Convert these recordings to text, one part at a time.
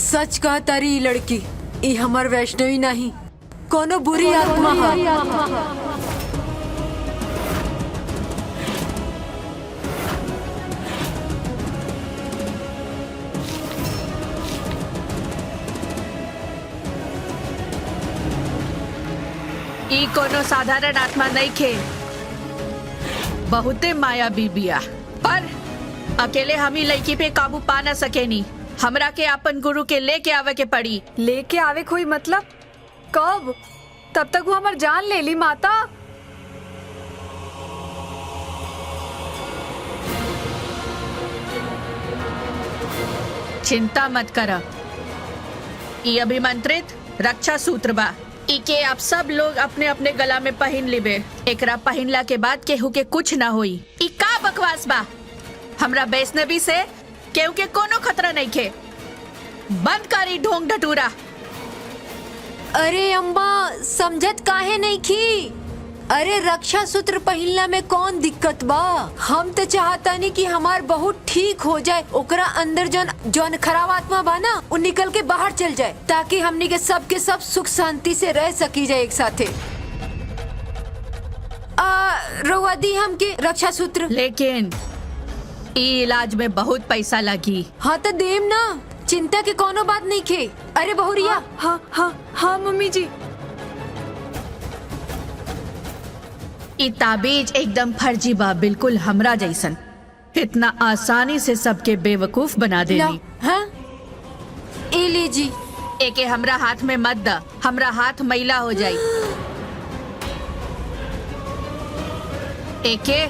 सच कहा तारी लड़की, ई हमर वैष्णवी नहीं, कोनो बुरी आत्मा है। ई कोनो साधारण आत्मा नहीं खे, बहुते माया बीबिया, पर अकेले हम ही लड़की पे काबू पा न सके नी। हमरा के अपन गुरु के लेके आवे के पड़ी। लेके आवे कोई मतलब कब? तब तक वो हमार जान ले ली माता। चिंता मत करा, ई अभिमंत्रित रक्षा सूत्र बा। इके आप सब लोग अपने अपने गला में पहन लिबे। एकरा पहनला के बाद केहू के कुछ ना होई। ई का बकवास बा? हमरा वैष्णवी से केहू के कोनो खतरा नहीं खे। बंद करी ढोंग ढटूरा। अरे अम्मा, समझत काहे नहीं की? अरे रक्षा सूत्र पहिनला में कौन दिक्कत बा? हम तो चाहता नहीं कि हमार बहू ठीक हो जाए, ओकरा अंदर जौन खराब आत्मा बा ना, वो निकल के बाहर चल जाए, ताकि हमनी के सब सुख शांति से रह सकी जाए एक साथे। रउआ दी हमके रक्षा सूत्र। लेकिन ई इलाज में बहुत पैसा लगी। हाँ तो देम ना, चिंता के कोनो बात नहीं खे। अरे बहुरिया। हाँ हाँ हाँ मम्मी जी। ई ताबीज एकदम फर्जी बा, बिल्कुल हमरा जैसन। इतना आसानी से सबके बेवकूफ बना देनी। हाँ? ए ले जी। एके हमरा हाथ में मत दा, हमरा हाथ मैला हो जाई। एके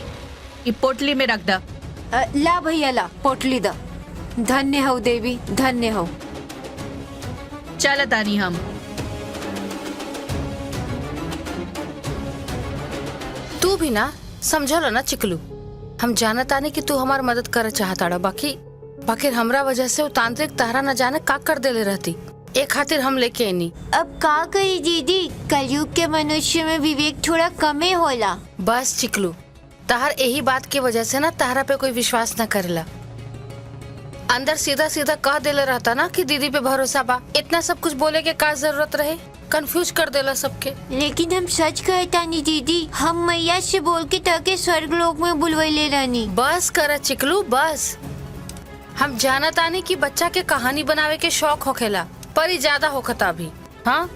ई पोटली में रख दा। ला भैया ला, पोटली दा। धन्य हो देवी, धन्य हो। चल तानी हम। तू भी ना समझल ना चिकलू, हम जानता नहीं कि तू हमार मदद कर चाहता, बाकी हमरा वजह से वो तांत्रिक तारा न जाने का कर देले रहती। एक खातिर हम लेके आनी। अब का कही दीदी, कलयुग के मनुष्य में विवेक थोड़ा कमे होला। बस चिकलू, तहर यही बात की वजह से ना तहरा पे कोई विश्वास न करेला। अंदर सीधा सीधा कह देले रहता ना कि दीदी पे भरोसा बा। इतना सब कुछ बोले के का जरूरत रहे? कंफ्यूज कर देला सबके। लेकिन हम सच कहता नहीं दीदी, हम मैया से बोल के ताके स्वर्ग लोक में बुलवैले रहनी। बस कर चिकलू बस। हम जानता नहीं कि बच्चा के कहानी बनावे के शौक होखेला, पर ही ज्यादा होखता अभी। हाँ,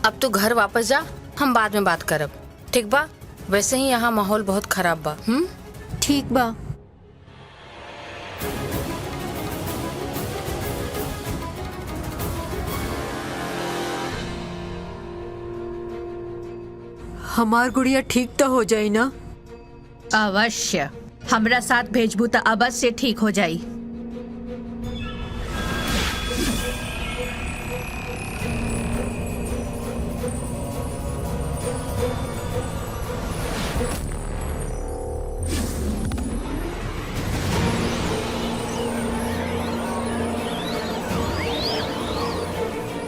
अब तू घर वापस जा, हम बाद में बात करब, ठीक बा? वैसे ही यहाँ माहौल बहुत खराब बा। ठीक बा। हमार गुड़िया ठीक तो हो जाई ना? अवश्य, हमरा साथ भेजबू तो अवश्य ठीक हो जाई।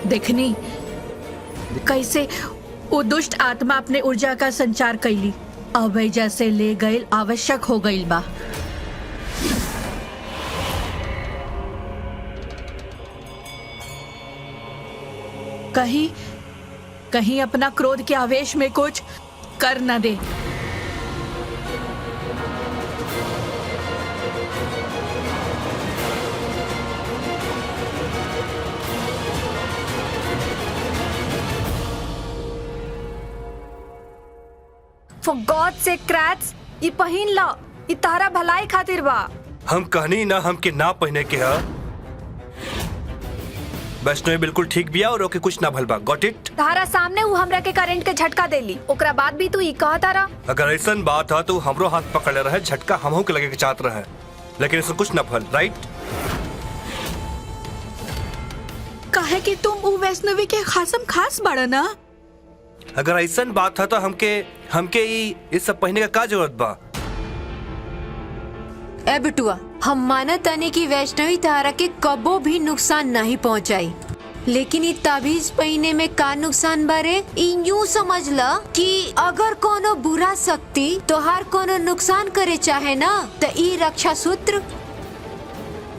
देखनी कैसे वो दुष्ट आत्मा अपने ऊर्जा का संचार कैली, अब जैसे ले गईल आवश्यक हो गईल बा। कहीं कहीं अपना क्रोध के आवेश में कुछ कर न दे। For God's sake, Kratz, ये पहिन ला, ये तारा भलाई खातिर बा। हम कहनी ना हमके ना पहने के हा। वैष्णवी बिल्कुल ठीक बिया और ओके कुछ ना भल बा। Got it? तारा सामने वो हमरा के करंट के झटका देली, ओकरा बाद भी तू ये कहा तारा। अगर ऐसा बात है तो हमरो हाथ पकड़े रहे, झटका हमहू के लगे के चाहत रहे, लेकिन इसमें कुछ ना भल। राइट? कहे कि तुम वो वैष्णवी के खासम खास बड़ा ना। अगर ऐसा बात है तो हमके इस सब पहने का जरूरत बा? ए बिटुआ, हम मानत नहीं कि वैष्णवी तारा के कबो भी नुकसान नहीं पहुंचाई, लेकिन ये ताबीज पहने में का नुकसान बारे? यूं समझ ला कि अगर कोनो बुरा शक्ति तोहार कोनो नुकसान करे चाहे ना, तो ई रक्षा सूत्र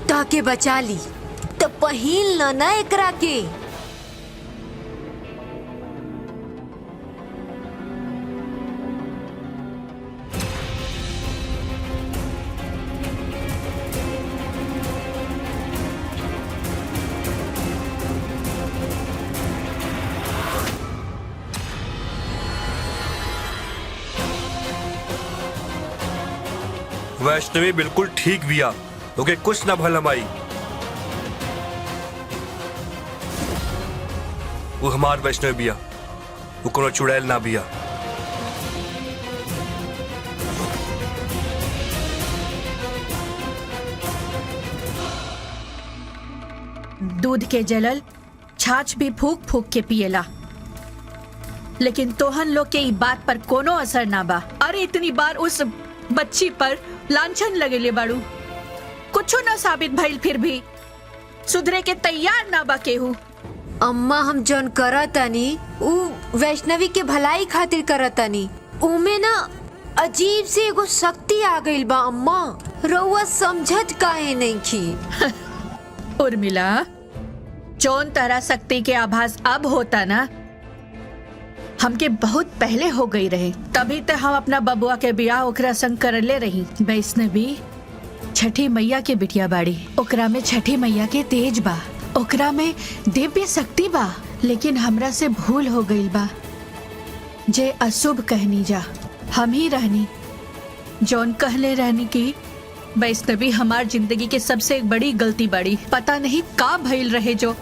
ताके बचा ली। तो पहिल न ना एकरा के। वैष्णवी बिल्कुल ठीक बिया, ओके कुछ ना भल हमारी। वो हमार वैष्णवी बिया, वो कोनो चुड़ैल ना बिया। दूध के जलल छाछ भी फूक फूक के पिएला, लेकिन तोहन लोग के ई बात पर कोनो असर ना बा। अरे इतनी बार उस बच्ची पर लांछन लगेले बाड़ू, कुछो ना साबित भइल, फिर भी सुधरे के तैयार ना बा केहू। अम्मा हम जौन करतानी उ वैष्णवी के भलाई खातिर करतानी। उमे ना अजीब से एगो शक्ति आ गइल बा अम्मा, रउआ समझत काहे नहीं की। उर्मिला, जौन तरह शक्ति के आभास अब होता ना, हमके बहुत पहले हो गई रहे। तभी तो हम अपना बबुआ के बियाह ओकरा संग करले रही। वैष्णवी छठी मैया के बिटिया बाड़ी, ओकरा में छठी मैया के तेज बा, ओकरा में दिव्य शक्ति बा। लेकिन हमरा से भूल हो गई बा, जे अशुभ कहनी जा। हम ही रहनी जौन कहले रहनी की वैष्णवी हमार जिंदगी के सबसे बड़ी गलती बाड़ी। पता नहीं का भइल रहे जो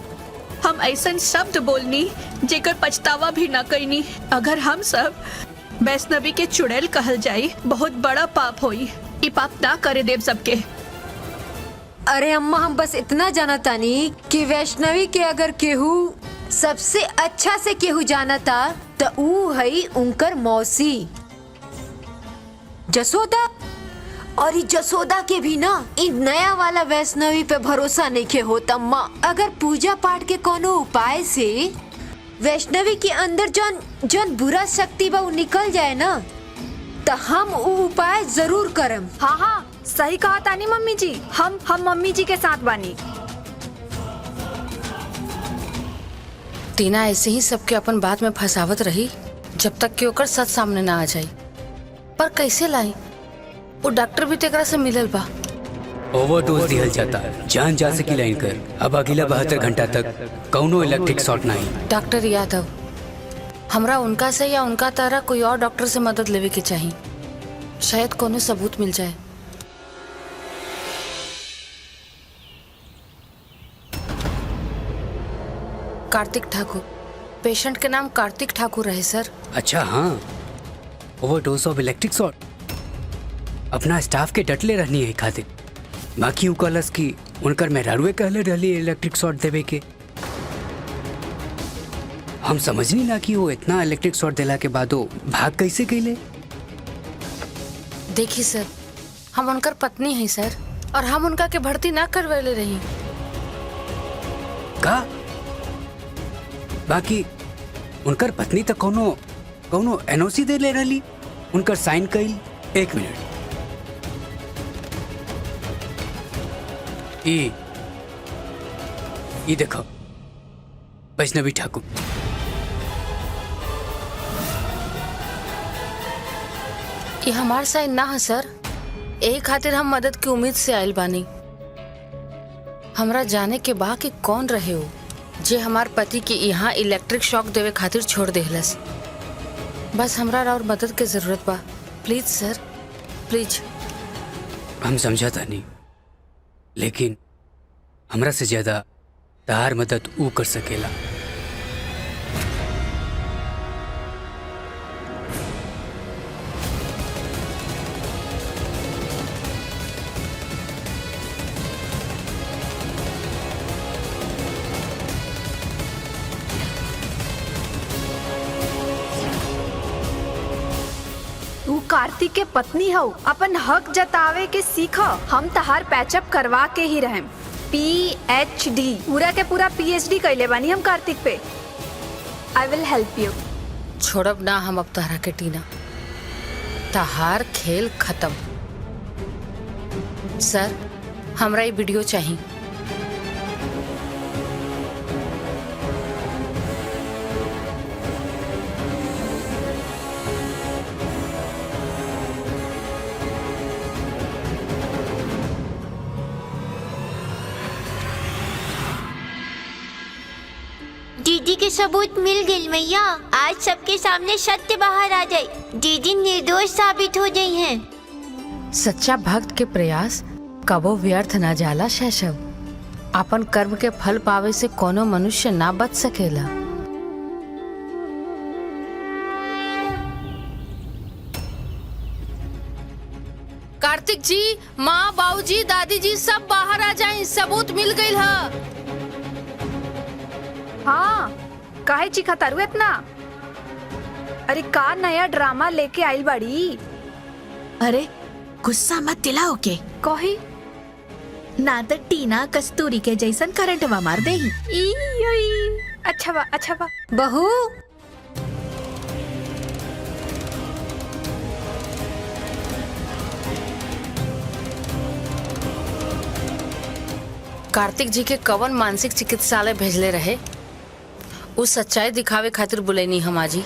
हम ऐसन शब्द बोलनी जेकर पछतावा भी ना कईनी। अगर हम सब वैष्णवी के चुड़ैल कहल जाई, बहुत बड़ा पाप होई। ई पाप ना करे देव सबके। अरे अम्मा, हम बस इतना जानतानी कि वैष्णवी के अगर केहू सबसे अच्छा से केहू जानता तो ऊ है उनकर मौसी जसोदा। और जसोदा के भी ना इन नया वाला वैष्णवी पे भरोसा नहीं के होता अम्मा। अगर पूजा पाठ के कोनो उपाय से वैष्णवी के अंदर जौन जौन बुरा शक्ति बा निकल जाए ना, तो हम वो उपाय जरूर करम। हाँ हाँ, सही कहा तानी मम्मी जी। हम मम्मी जी के साथ बानी। टीना ऐसे ही सबके अपन बात में फंसावत रही जब तक कि ओकर सच सामने ना आ जाए। पर कैसे लाई? वो डॉक्टर भी तेकरा से मिलल बा। ओवरडोज दिहल जाता, जान जा सकी लाइन कर। अब अगला 72 घंटा तक कौनो इलेक्ट्रिक शॉट नहीं। डॉक्टर यादव, हमरा उनका से या उनका तरह कोई और डॉक्टर से मदद लेवे के चाहिए, शायद कोनो सबूत मिल जाए। कार्तिक ठाकुर, पेशेंट के नाम कार्तिक ठाकुर रहे सर। अच्छा हाँ, ओवरडोज ऑफ इलेक्ट्रिक शॉट। अपना स्टाफ के डटले रहनी है खातिर। बाकी कलस की उनकर मेहरारुए कहले रहली इलेक्ट्रिक शॉट देवे के। हम समझनी ना कि वो इतना इलेक्ट्रिक शॉट देला के बाद वो भाग कैसे गईले। देखिए सर, हम उनकर पत्नी हैं सर, और हम उनका के भर्ती ना करवेले रही। का बाकी उनकर पत्नी तक कौनो एनओसी दे ले रहली, उनकर साइन कइल। एक मिनट, ये देखो वैष्णवी ठाकुर। ये हमार साइन ना है सर। यही खातिर हम मदद की उम्मीद से आयल बानी। हमरा जाने के बा कि कौन रहे हो जे हमार पति के यहाँ इलेक्ट्रिक शॉक देवे खातिर छोड़ देहलस। बस हमरा और मदद के जरूरत बा। Please sir, please. हम समझा था नहीं, लेकिन हमरा से ज्यादा तार मदद ऊ कर सकेला। तू कार्तिक के पत्नी हो, अपन हक जतावे के सीख। हम तहार पैचअप करवा के ही रहें। PhD पूरा के पूरा PhD कैले बानी हम कार्तिक पे। I will help you. छोड़ब ना हम अब तहरा के टीना। तहार खेल खत्म। सर, हमरा ये वीडियो चाहिए। दीदी के सबूत मिल गई मैया। आज सबके सामने सत्य बाहर आ जाए। दीदी निर्दोष साबित हो गई हैं। सच्चा भक्त के प्रयास कबो व्यर्थ न जाला शैशव। अपन कर्म के फल पावे से कोनो मनुष्य ना बच सकेला। कार्तिक जी, माँ, बाबूजी, दादी जी सब बाहर आ जाएं, सबूत मिल गई है। हाँ, काहे चिखा तारू इतना? अरे का नया ड्रामा लेके आइल बाड़ी? अरे गुस्सा मत दिलाओ के, कही ना तो टीना कस्तूरी के जैसन करंटवा मार दे। अच्छा बा, अच्छा बा। बहू कार्तिक जी के कवन मानसिक चिकित्सालय भेजले रहे, उस सच्चाई दिखावे खातिर बुलेनी हम आजी।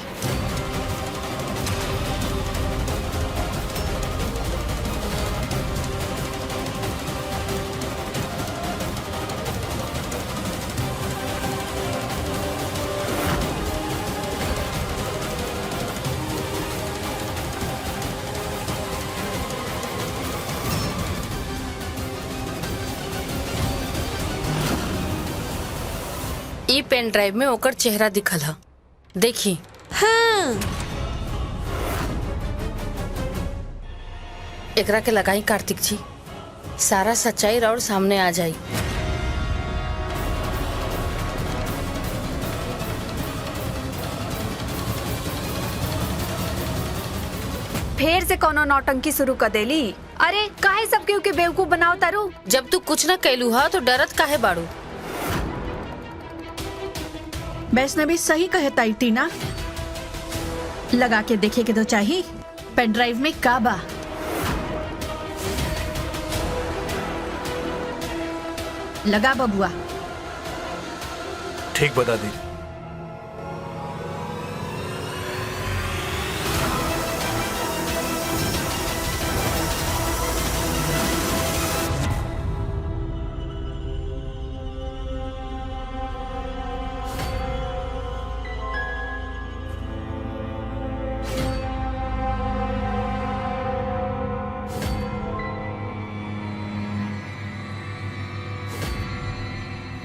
ई पेन ड्राइव में ओकर चेहरा दिखल है, देखी। हाँ एकरा के लगाई कार्तिक जी, सारा सच्चाई और सामने आ जाई। फिर से कोनो नौटंकी शुरू कर देली। अरे काहे सब केहू के बेवकूफ बनाओ तारू? जब तू कुछ न कैलू हा तो डरत काहे बाड़ू? वैष्णवी सही कहता है टीना, लगा के देखे के तो चाहिए पेन ड्राइव में का बा। लगा बबुआ। ठीक बता दी।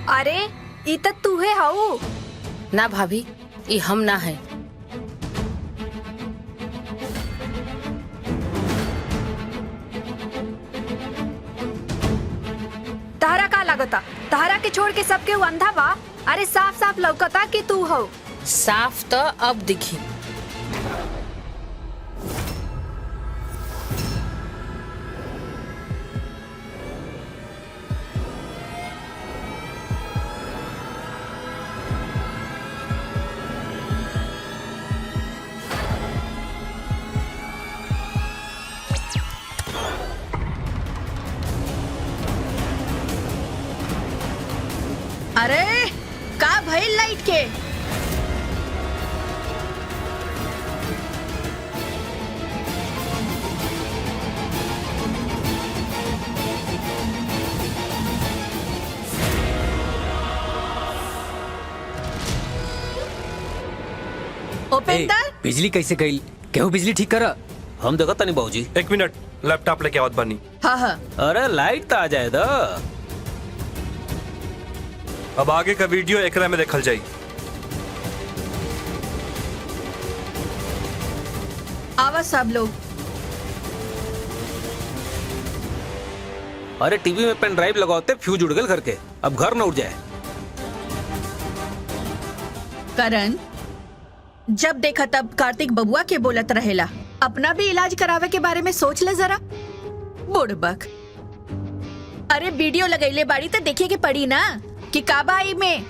अरे ई त तूहे हाउ। ना भाभी, ये हम ना है। तहरा का लगता? तहरा के छोड़ के सबके अंधा बा? अरे साफ साफ लौकता कि तू हो। साफ तो अब दिखी। अरे का भइल लाइट के? उपेंद्र, बिजली कैसे गई? केहू बिजली ठीक करा। हम देखा तनी बाबूजी। एक मिनट, लैपटॉप लेके आवत बानी। हाँ हाँ अरे लाइट तो आ जाए दा। अब आगे का वीडियो एकरा में देखल जाई। आवा सब लोग। अरे टीवी में पेन ड्राइव लगाते फ्यूज उड़ गए घर के, अब घर न उड़ जाए। करण, जब देखा तब कार्तिक बबुआ के बोलत रहेला। अपना भी इलाज करावे के बारे में सोच ले जरा। बुड़बक। अरे वीडियो लगैले बाड़ी तो देखे के पड़ी ना कि काबाई में।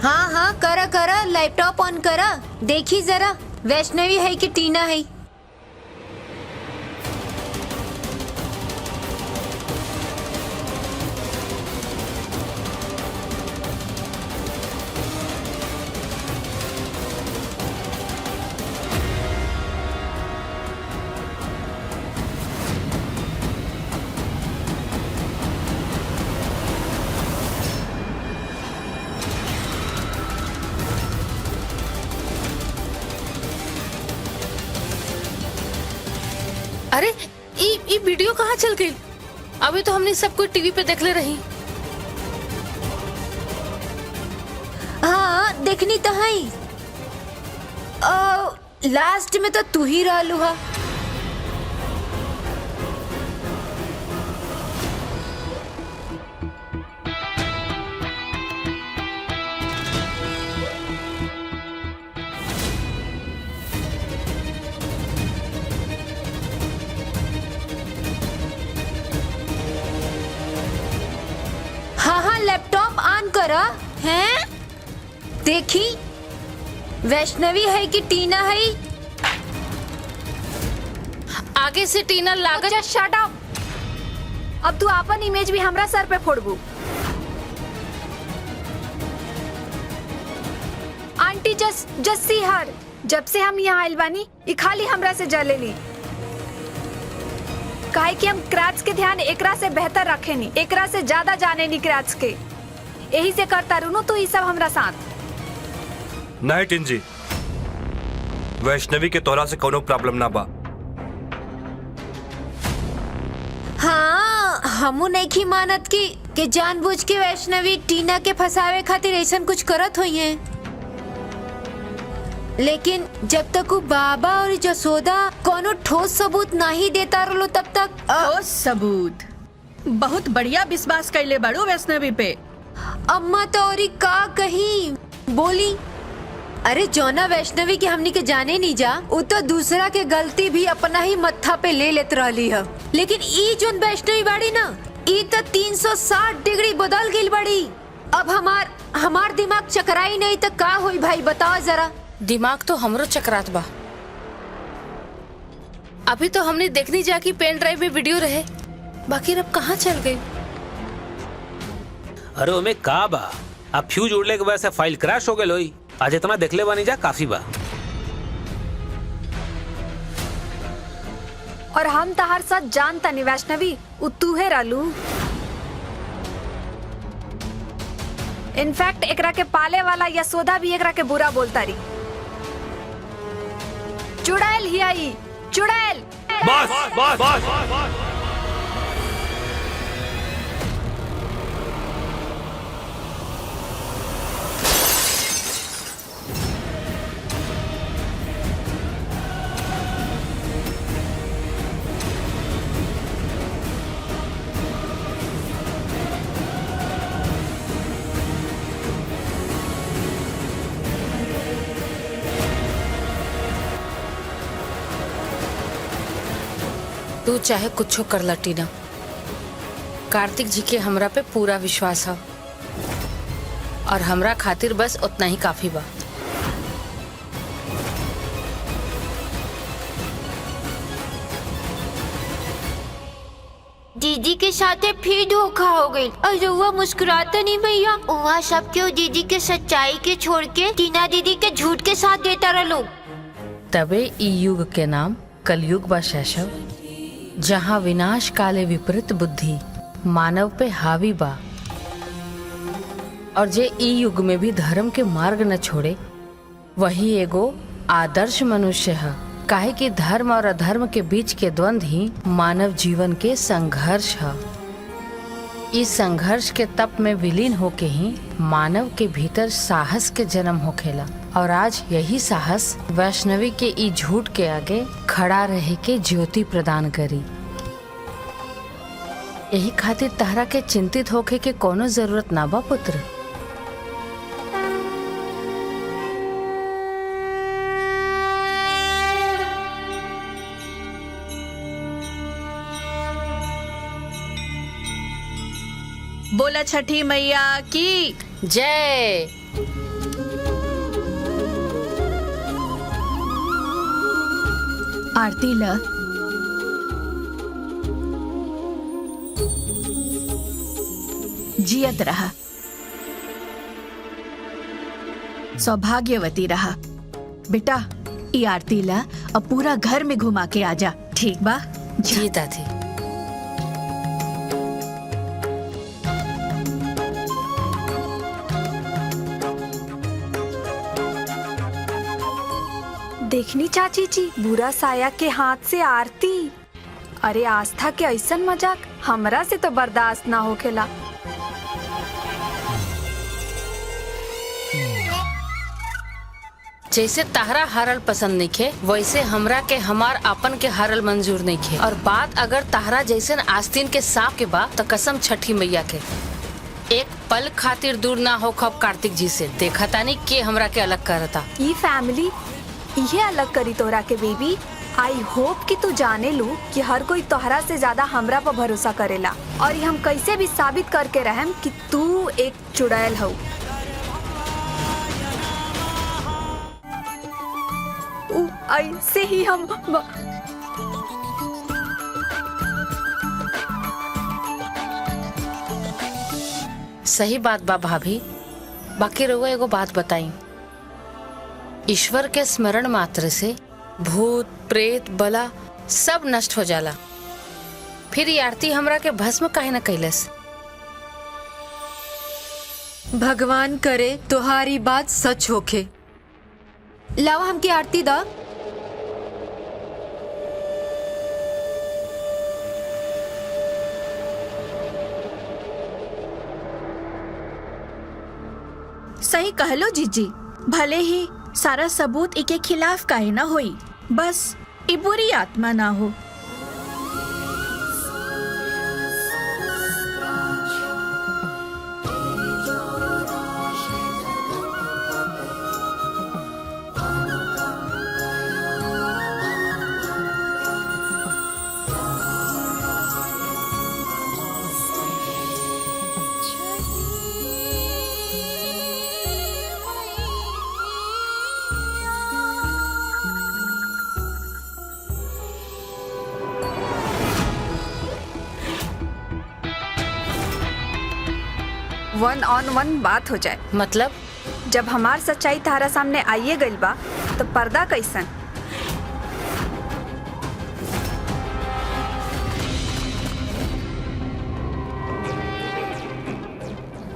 हाँ हाँ, करा करा, लैपटॉप ऑन करा, देखी जरा वैष्णवी है कि टीना है। अरे ये वीडियो कहाँ चल गई? अभी तो हमने सब कुछ टीवी पे देख ले रही। हाँ देखनी तो है। लास्ट में तो तू ही रहलू हा। हाँ हाँ लैपटॉप ऑन करा है। देखी वैष्णवी है कि टीना है? आगे से टीना लागत। Just shut up. अब तू अपन इमेज भी हमरा सर पे फोड़बू। आंटी जस्ट सी हर। जब से हम यहाँ आइल बानी ई खाली हमरा से जलेली। काहे कि हम क्रैच के ध्यान एकरा से बेहतर रखे नी, एकरा से ज्यादा जाने नी क्रैच के। यही से करता रहूं तो ये सब हमरा साथ। नहीं टिंजी, वैष्णवी के तोरा से कोनो प्रॉब्लम ना बा। हाँ हमू नहीं की मानत कि जानबूझ के वैष्णवी टीना के फसावे खातिर ऐसा कुछ करत हुई है। लेकिन जब तक वो बाबा और जसोदा कोनो ठोस सबूत नहीं देता रहो तब तक ठोस सबूत? बहुत बढ़िया विश्वास कैले बाड़ू वैष्णवी पे। अम्मा तो और का कही बोली। अरे जौना वैष्णवी के हमनी के जाने नहीं जा, वो तो दूसरा के गलती भी अपना ही मत्था पे ले लेत रही है। लेकिन ई जोन वैष्णवी बाड़ी ना, ई तो 360 डिग्री बदल गई बड़ी। अब हमार दिमाग चकराई नहीं तो का हुई भाई बताओ जरा। दिमाग तो हमरो चकरात बा। अभी तो हमने देखनी जा कि पेन ड्राइव में वीडियो रहे, बाकी अब कहाँ चल गई? अरे ओमे का बा? अब फ्यूज उड़ले के वजह से फाइल क्रैश हो गई लोई। आज इतना देखले बानी जा काफी बा। और हम तहार साथ जानता नहीं वैष्णवी, उ तू है रालू। इनफैक्ट एकरा के पाले वाला यशोदा भी एकरा के बुरा बोलता रही। चुड़ैल ही आई, चुड़ैल। बस बस बस। तू चाहे कुछ कर ला टीना, कार्तिक जी के हमरा पे पूरा विश्वास है और हमरा खातिर बस उतना ही काफी बा। दीदी के साथ फिर धोखा हो गई। और वो मुस्कुराता नहीं भैया। वहाँ सब क्यों दीदी के सच्चाई के छोड़ के टीना दीदी के झूठ के साथ देता रहा लोग। तबे ई युग के नाम कलयुग बा शैशव, जहाँ विनाश काले विपरीत बुद्धि मानव पे हावी बा। और जे ई युग में भी धर्म के मार्ग न छोड़े वही एगो आदर्श मनुष्य है। काहे कि धर्म और अधर्म के बीच के द्वंद्व ही मानव जीवन के संघर्ष है। इस संघर्ष के तप में विलीन होके ही मानव के भीतर साहस के जन्म होखेला। और आज यही साहस वैष्णवी के ई झूठ के आगे खड़ा रहे के ज्योति प्रदान करी। यही खातिर तहरा के चिंतित होके के कोनो जरूरत ना बा पुत्र। बोला छठी मैया की जय। आरती ल। जियत रहा, सौभाग्यवती रहा। बेटा ई आरती ला अब पूरा घर में घुमा के आजा, ठीक बा? जी दादी। देखनी चाची जी, बुरा साया के हाथ से आरती। अरे आस्था के ऐसन मजाक हमरा से तो बर्दाश्त ना होखेला। जैसे तहरा हारल पसंद नहीं खे वैसे हमरा के हमार आपन के हारल मंजूर नहीं खे। और बात अगर तहरा जैसन आस्तीन के सांप के बा तो कसम छठी मैया के एक पल खातिर दूर ना हो खब कार्तिक जी से। देखा तानी के हमरा के अलग करता। ई फैमिली ये अलग करी तोहरा के बेबी। आई होप कि तू जाने लू कि हर कोई तोहरा से ज्यादा हमरा पर भरोसा करेला और हम कैसे भी साबित करके रहम कि तू एक चुड़ैल हो। ऐसे ही हम सही बात बा भाभी। बाकी रहुआ एगो बात बताई, ईश्वर के स्मरण मात्र से भूत प्रेत बला सब नष्ट हो जाला। फिर ये आरती हमरा के भस्म काहे न कैलस। भगवान करे तुम्हारी बात सच होखे। लावा हमकी आरती दा। सही कहलो जीजी। भले ही सारा सबूत इके खिलाफ काहे ना होई, बस ई बुरी आत्मा ना हो। वन ऑन वन बात हो जाए। मतलब जब हमार सच्चाई तारा सामने आइए गइल बा तो पर्दा कैसन।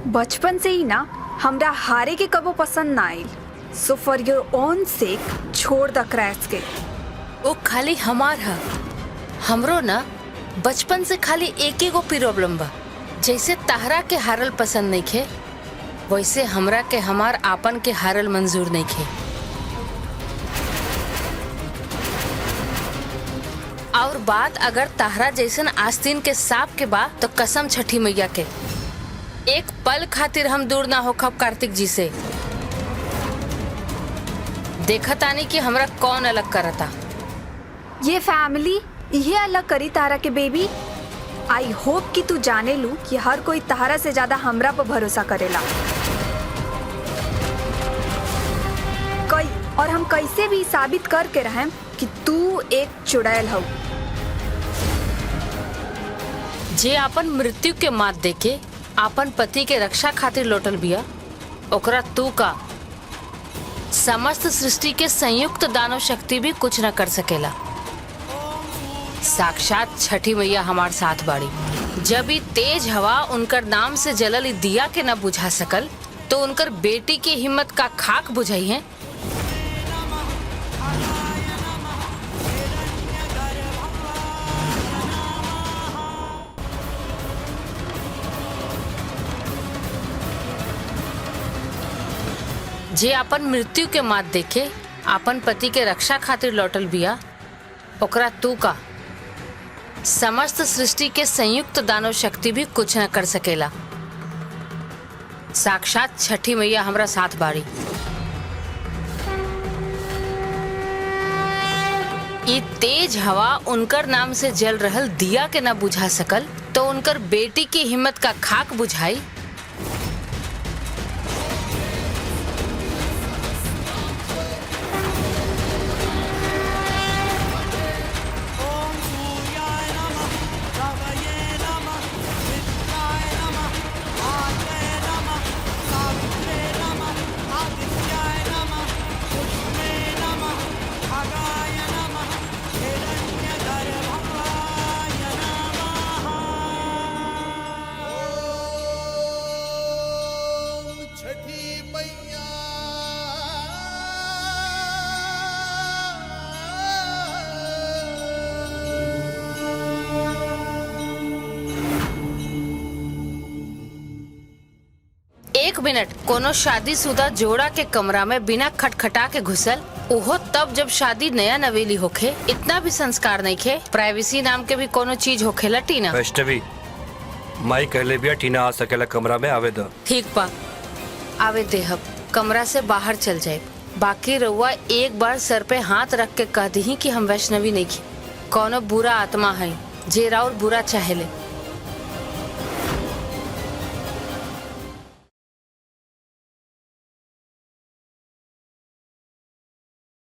बचपन से ही ना हमरा हारे के कबो पसंद ना आइल। सो फॉर योर ओन सेक छोड़ द क्रैश के। वो खाली हमार है। हमरो ना बचपन से खाली एक एगो प्रॉब्लम बा। जैसे तहरा के हारल पसंद नहीं खे वैसे हमरा के हमार आपन के हारल मंजूर नहीं खे। और बात अगर तहरा जैसन आस्तीन के सांप के बा तो कसम छठी मैया के एक पल खातिर हम दूर ना हो खब कार्तिक जी से। देखा तानी कि हमरा कौन अलग करता। ये फैमिली ये अलग करी तारा के बेबी। आई होप कि तू जाने लू कि हर कोई तहरा से ज्यादा हमरा पर भरोसा करेला। और हम कैसे भी साबित करके रहें कि तू एक चुड़ैल हो। जे आपन मृत्यु के मात देके आपन पति के रक्षा खातिर लौटल बिया ओकरा तू का समस्त सृष्टि के संयुक्त दानव शक्ति भी कुछ न कर सकेला। साक्षात छठी मैया हमार साथ बाड़ी। जब ई तेज हवा उनकर नाम से जलल ई दिया के न बुझा सकल तो उनकर बेटी की हिम्मत का खाक बुझाई है। जे अपन मृत्यु के मात देखे अपन पति के रक्षा खातिर लौटल बिया ओकरा तू का समस्त सृष्टि के संयुक्त दानव शक्ति भी कुछ न कर सकेला। साक्षात छठी मैया हमरा साथ बाड़ी। ये तेज हवा उनकर नाम से जल रहल दिया के न बुझा सकल तो उनकर बेटी की हिम्मत का खाक बुझाई। एक मिनट कोनो शादीशुदा जोड़ा के कमरा में बिना खटखटा के घुसल, ओहो तब जब शादी नया नवेली होखे। इतना भी संस्कार नहीं खे। प्राइवेसी नाम के भी कोनो चीज होखेला टीना। वैष्णवी, माई कहले बिया टीना आ सकेला कमरा में, आवे दो। ठीक बा, आवे देहब। कमरा से बाहर चल जाए। बाकी रउआ एक बार सर पे हाथ रख के कह दी कि हम वैष्णवी नहीं की, कोनो बुरा आत्मा है जे राउर बुरा चाहेले।